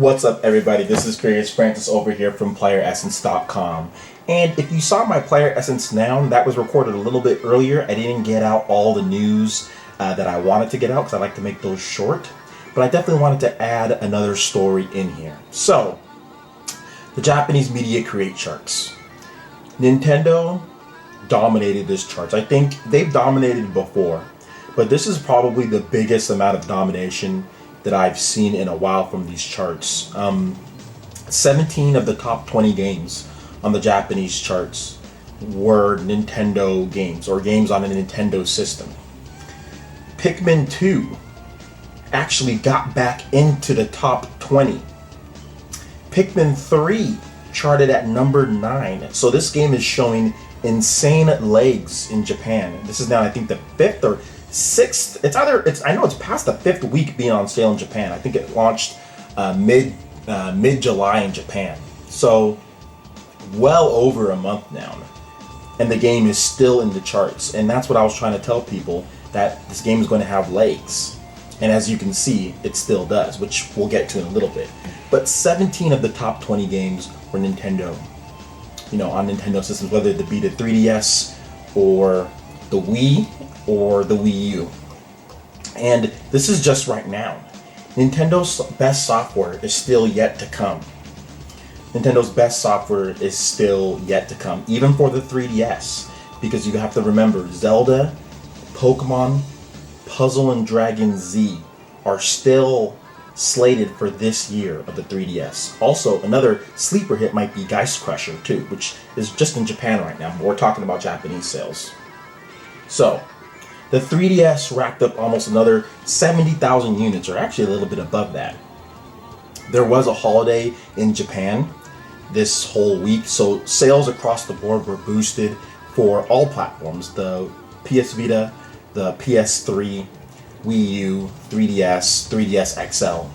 What's up, everybody? This is Curious Francis over here from PlayerEssence.com. And if you saw my Player Essence Now, that was recorded a little bit earlier. I didn't get out all the news that I wanted to get out because I like to make those short. But I definitely wanted to add another story in here. So, the Japanese media create charts. Nintendo dominated this chart. I think they've dominated before, but this is probably the biggest amount of domination that I've seen in a while from these charts. 17 of the top 20 games on the Japanese charts were Nintendo games, or games on a Nintendo system. Pikmin 2 actually got back into the top 20. Pikmin 3 charted at number 9. So this game is showing insane legs in Japan. This is now, I think, the 5th or 6th. I know it's past the 5th week being on sale in Japan. I think it launched mid-July in Japan. So well over a month now. And the game is still in the charts. And that's what I was trying to tell people, that this game is going to have legs. And as you can see, it still does, which we'll get to in a little bit. But 17 of the top 20 games were Nintendo. On Nintendo systems, whether it be the 3DS or the Wii or the Wii U. And this is just right now. Nintendo's best software is still yet to come. Even for the 3DS. Because you have to remember, Zelda, Pokemon, Puzzle and Dragon Z are still slated for this year of the 3DS. Also, another sleeper hit might be Geist Crusher too, which is just in Japan right now, but we're talking about Japanese sales. So, the 3DS racked up almost another 70,000 units, or actually a little bit above that. There was a holiday in Japan this whole week, so sales across the board were boosted for all platforms: the PS Vita, the PS3, Wii U, 3DS, 3DS XL.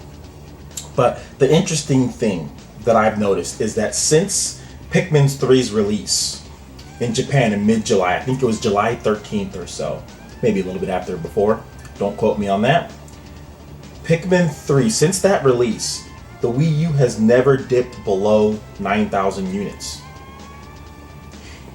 But the interesting thing that I've noticed is that since Pikmin 3's release in Japan in mid-July, I think it was July 13th or so, maybe a little bit after before, don't quote me on that. Pikmin 3, since that release, the Wii U has never dipped below 9,000 units.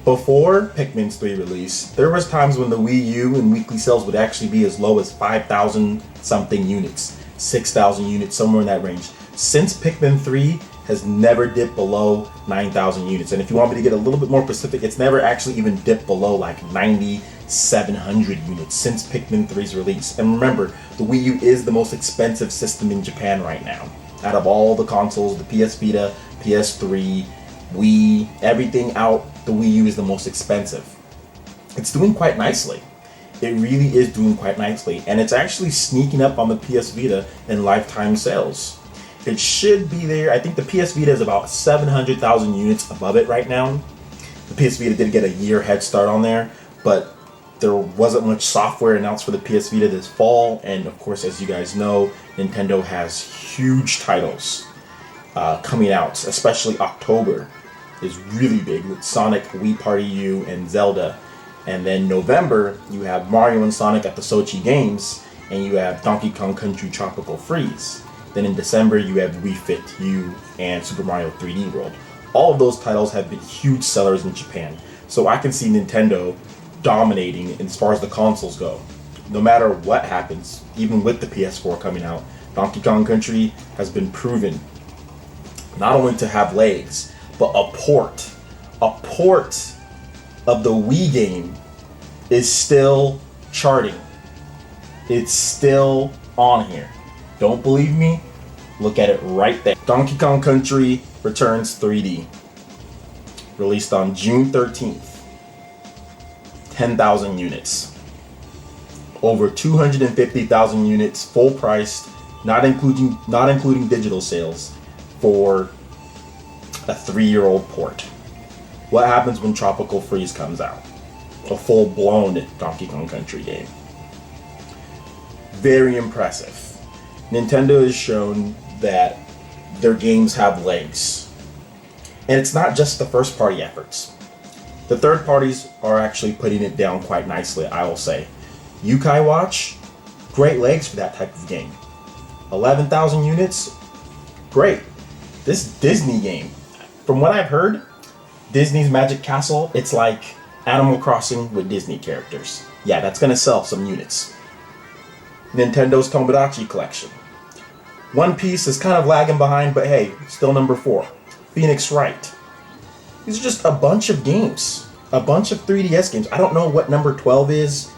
Before Pikmin 3 release, there was times when the Wii U and weekly sales would actually be as low as 5,000 something units, 6,000 units, somewhere in that range. Since Pikmin 3 has never dipped below 9,000 units. And if you want me to get a little bit more specific, it's never actually even dipped below like 9,700 units since Pikmin 3's release. And remember, the Wii U is the most expensive system in Japan right now. Out of all the consoles, the PS Vita, PS3, Wii, everything out, the Wii U is the most expensive. It's doing quite nicely. It really is doing quite nicely. And it's actually sneaking up on the PS Vita in lifetime sales. It should be there. I think the PS Vita is about 700,000 units above it right now. The PS Vita did get a year head start on there, but there wasn't much software announced for the PS Vita this fall. And of course, as you guys know, Nintendo has huge titles coming out, especially October is really big with Sonic, Wii Party U, and Zelda. And then November, you have Mario and Sonic at the Sochi Games, and you have Donkey Kong Country Tropical Freeze. Then in December, you have Wii Fit U and Super Mario 3D World. All of those titles have been huge sellers in Japan. So I can see Nintendo dominating as far as the consoles go. No matter what happens, even with the PS4 coming out, Donkey Kong Country has been proven not only to have legs, but a port of the Wii game is still charting. It's still on here. Don't believe me? Look at it right there. Donkey Kong Country Returns 3D. Released on June 13th. 10,000 units. Over 250,000 units, full priced, not including digital sales, for a 3-year-old port. What happens when Tropical Freeze comes out? A full-blown Donkey Kong Country game. Very impressive. Nintendo has shown that their games have legs. And it's not just the first-party efforts. The third parties are actually putting it down quite nicely, I will say. Yokai Watch, great legs for that type of game. 11,000 units, great. This Disney game, from what I've heard, Disney's Magic Castle, it's like Animal Crossing with Disney characters. Yeah, that's gonna sell some units. Nintendo's Tomodachi Collection. One Piece is kind of lagging behind, but hey, still number 4. Phoenix Wright. These are just a bunch of games. A bunch of 3DS games. I don't know what number 12 is.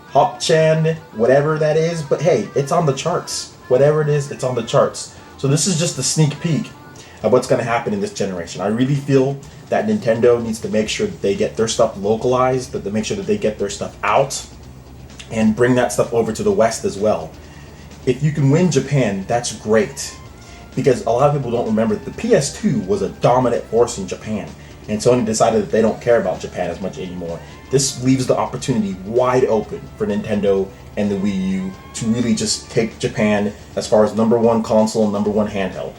Hop-chan, whatever that is, but hey, it's on the charts. Whatever it is, it's on the charts. So this is just a sneak peek of what's going to happen in this generation. I really feel that Nintendo needs to make sure that they get their stuff localized, that they make sure that they get their stuff out, and bring that stuff over to the West as well. If you can win Japan, that's great. Because a lot of people don't remember that the PS2 was a dominant force in Japan. And Sony decided that they don't care about Japan as much anymore. This leaves the opportunity wide open for Nintendo and the Wii U to really just take Japan as far as number 1 console, number 1 handheld.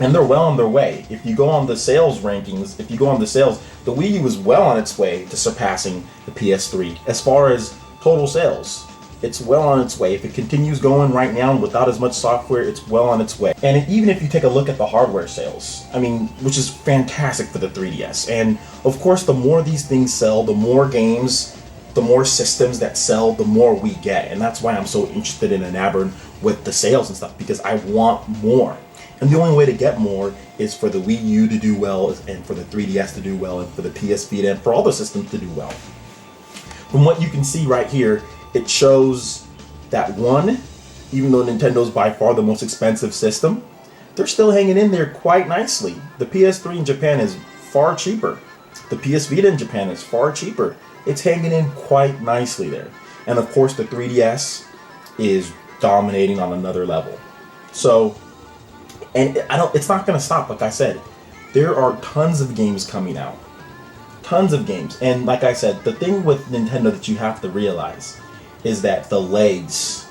And they're well on their way. If you go on the sales rankings, the Wii U is well on its way to surpassing the PS3. As far as total sales, it's well on its way. If it continues going right now without as much software, it's well on its way. And even if you take a look at the hardware sales, which is fantastic for the 3DS. And of course, the more these things sell, the more games, the more systems that sell, the more we get. And that's why I'm so interested in enamored with the sales and stuff, because I want more. And the only way to get more is for the Wii U to do well, and for the 3DS to do well, and for the PS Vita, and for all the systems to do well. From what you can see right here, it shows that even though Nintendo's by far the most expensive system, they're still hanging in there quite nicely. The PS3 in Japan is far cheaper. The PS Vita in Japan is far cheaper. It's hanging in quite nicely there. And of course the 3DS is dominating on another level. So, and it's not going to stop, like I said. There are tons of games coming out. Tons of games. And like I said, the thing with Nintendo that you have to realize is that the legs.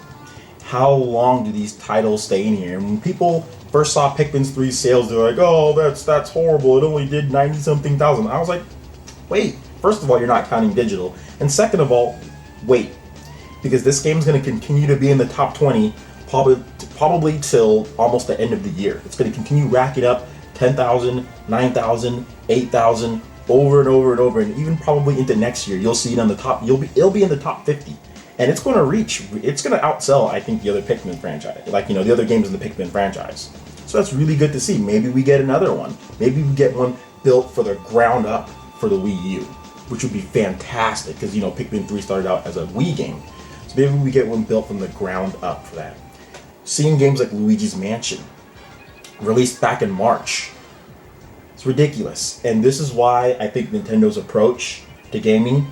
How long do these titles stay in here? And when people first saw Pikmin 3 sales, they're like, oh, that's horrible. It only did 90-something thousand. I was like, wait. First of all, you're not counting digital. And second of all, wait. Because this game's going to continue to be in the top 20 probably till almost the end of the year. It's going to continue racking up 10,000, 9,000, 8,000 over and over and over, and even probably into next year. You'll see it on the top. It'll be in the top 50. And it's going to outsell, I think, the other Pikmin franchise. The other games in the Pikmin franchise. So that's really good to see. Maybe we get another one. Maybe we get one built for the ground up for the Wii U, which would be fantastic, because, Pikmin 3 started out as a Wii game. So maybe we get one built from the ground up for that. Seeing games like Luigi's Mansion, released back in March, it's ridiculous. And this is why I think Nintendo's approach to gaming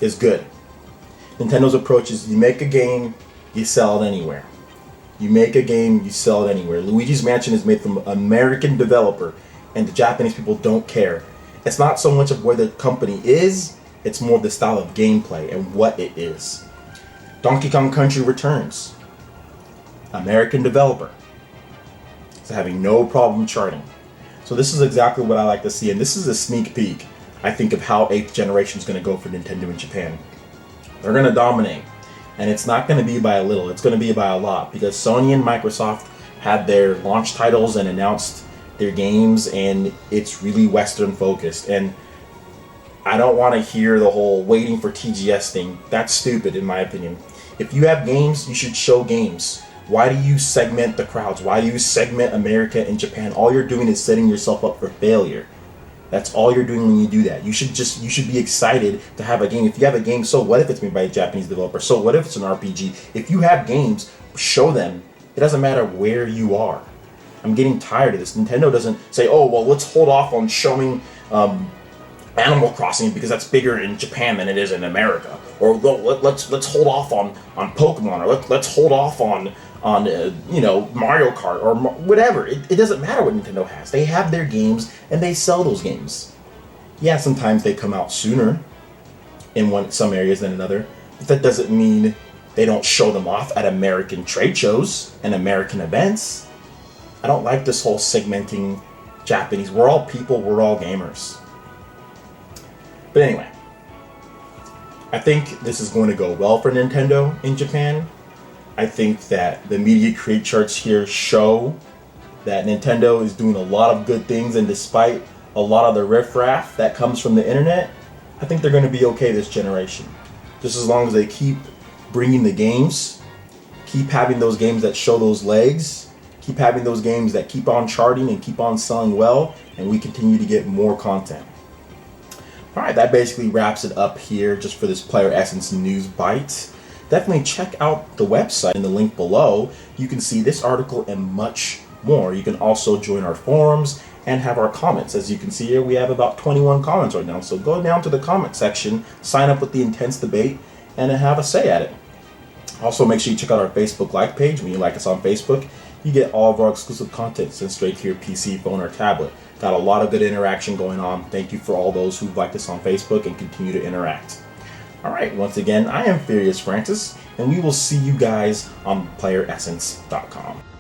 is good. Nintendo's approach is you make a game, you sell it anywhere. You make a game, you sell it anywhere. Luigi's Mansion is made from an American developer, and the Japanese people don't care. It's not so much of where the company is, it's more the style of gameplay and what it is. Donkey Kong Country Returns. American developer. It's having no problem charting. So this is exactly what I like to see, and this is a sneak peek, I think, of how 8th generation is going to go for Nintendo in Japan. They're going to dominate, and it's not going to be by a little, it's going to be by a lot, because Sony and Microsoft had their launch titles and announced their games, and it's really Western focused, and I don't want to hear the whole waiting for TGS thing. That's stupid, in my opinion. If you have games, you should show games. Why do you segment the crowds? Why do you segment America and Japan? All you're doing is setting yourself up for failure. That's all you're doing when you do that. You should be excited to have a game. If you have a game, so what if it's made by a Japanese developer? So what if it's an RPG? If you have games, show them. It doesn't matter where you are. I'm getting tired of this. Nintendo doesn't say, oh, well, let's hold off on showing Animal Crossing because that's bigger in Japan than it is in America. Or let's hold off on Pokemon, or let's hold off on Mario Kart, or whatever. It doesn't matter what Nintendo has. They have their games, and they sell those games. Yeah, sometimes they come out sooner in some areas than another, but that doesn't mean they don't show them off at American trade shows and American events. I don't like this whole segmenting Japanese. We're all people, we're all gamers. But anyway, I think this is going to go well for Nintendo in Japan. I think that the media create charts here show that Nintendo is doing a lot of good things, and despite a lot of the riffraff that comes from the internet, I think they're going to be okay this generation. Just as long as they keep bringing the games, keep having those games that show those legs, keep having those games that keep on charting and keep on selling well, and we continue to get more content. Alright, that basically wraps it up here just for this Player Essence News Bite. Definitely check out the website in the link below. You can see this article and much more. You can also join our forums and have our comments. As you can see here, we have about 21 comments right now. So go down to the comment section, sign up with the intense debate, and have a say at it. Also, make sure you check out our Facebook like page. When you like us on Facebook, you get all of our exclusive content sent straight to your PC, phone, or tablet. Got a lot of good interaction going on. Thank you for all those who've liked us on Facebook and continue to interact. Alright, once again, I am Furious Francis, and we will see you guys on PlayerEssence.com.